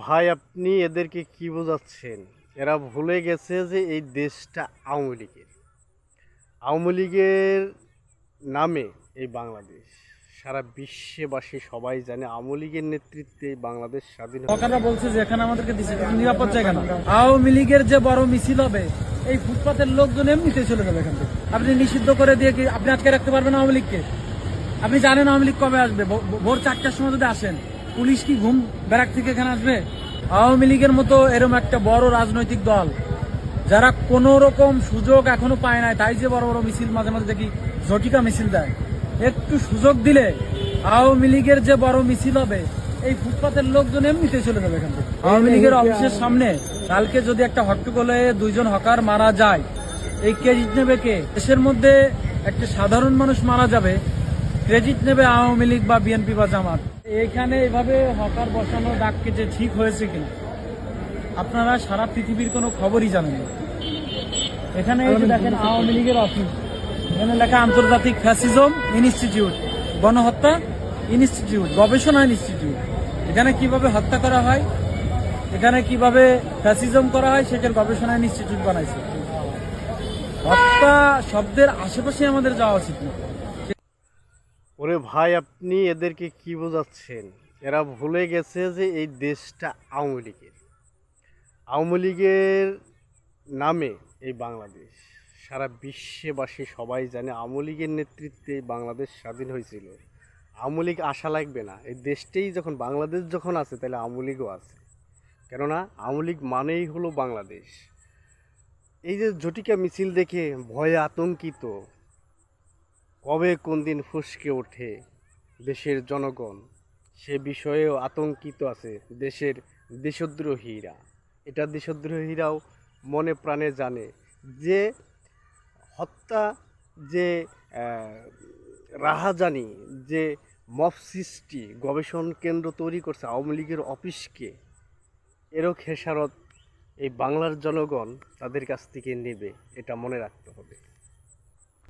ভাই, আপনি এদেরকে কি বোঝাচ্ছেন? এরা ভুলে গেছে যে এই দেশটা আওয়ামী লীগের নামে এই বাংলাদেশ। সারা বিশ্ববাসী সবাই জানে আওয়ামী লীগের নেতৃত্বে এই বাংলাদেশ স্বাধীন হয়েছে। সরকাররা বলছে যে এখানে আমাদেরকে দিচ্ছে কিন্তু নিরাপদ জায়গা না। আওয়ামী লীগের যে বড় মিছিল হবে, এই ফুটপাতের লোকজন এমনিতে চলে যাবে এখান থেকে। আপনি নিষিদ্ধ করে দিয়ে কি আপনি আটকে রাখতে পারবেন আওয়ামী লীগকে? আপনি জানেন আওয়ামী লীগ কবে আসবে? ভোর 4টার সময় যদি আসেন, পুলিশ কি ঘুম ব্যারাক থেকে এখানে আসবে? আওয়ামী লীগের মতো এরকম একটা বড় রাজনৈতিক দল যারা কোন রকম সুযোগ এখনো পায় নাই, তাই যে বড় বড় মিছিল মাঝে মাঝে দেখি ঝটিকা মিছিল দেয়। একটু সুযোগ দিলে আওয়ামী লীগের যে বড় মিছিল হবে, এই ফুটপাতের লোকজন এমনিতে চলে যাবে এখান থেকে। আওয়ামী লীগের অফিসের সামনে কালকে যদি একটা হট্টগোলে 2জন হকার মারা যায়, এই ক্রেডিট নেবে কে? দেশের মধ্যে একটা সাধারণ মানুষ মারা যাবে, ক্রেডিট নেবে আওয়ামী লীগ বা বিএনপি বা জামাত। এখানে এভাবে হকার বসানো ডাককে যে ঠিক হয়েছে কিনা, আপনারা সারা পৃথিবীর কোনো খবরই জানেন না। এখানে এই যে দেখেন আওয়ামী লীগের অফিস, এখানে লেখা আন্তর্জাতিক ফ্যাসিজম ইনস্টিটিউট, গণহত্যা ইনস্টিটিউট, গবেষণা ইনস্টিটিউট। এখানে কিভাবে হত্যা করা হয়, এখানে কিভাবে ফ্যাসিজম করা হয়, সেটার গবেষণা ইনস্টিটিউট বানাইছে। হত্যা শব্দের আশেপাশে আমাদের যাওয়া উচিত না। ওরে ভাই, আপনি এদেরকে কি বোঝাচ্ছেন? এরা ভুলে গেছে যে এই দেশটা আওয়ামী লীগের নামে এই বাংলাদেশ। সারা বিশ্ববাসী সবাই জানে আওয়ামী লীগের নেতৃত্বে এই বাংলাদেশ স্বাধীন হয়েছিল। আওয়ামী লীগ আসা লাগবে না, এই দেশটাই যখন বাংলাদেশ যখন আছে, তাহলে আওয়ামী লীগও আছে। কেননা আওয়ামী লীগ মানেই হলো বাংলাদেশ। এই যে ঝটিকা মিছিল দেখে ভয়ে আতঙ্কিত, কবে কোন দিন ফসকে ওঠে দেশের জনগণ, সে বিষয়েও আতঙ্কিত আছে দেশের দেশদ্রোহীরা। এটা দেশদ্রোহীরাও মনে প্রাণে জানে যে হত্যা, যে রাহাজানি, যে মব সৃষ্টি, গবেষণ কেন্দ্র তৈরি করছে আওয়ামী লীগের অফিসকে, এরও খেসারত এই বাংলার জনগণ তাদের কাছ থেকে নেবে, এটা মনে রাখতে হবে।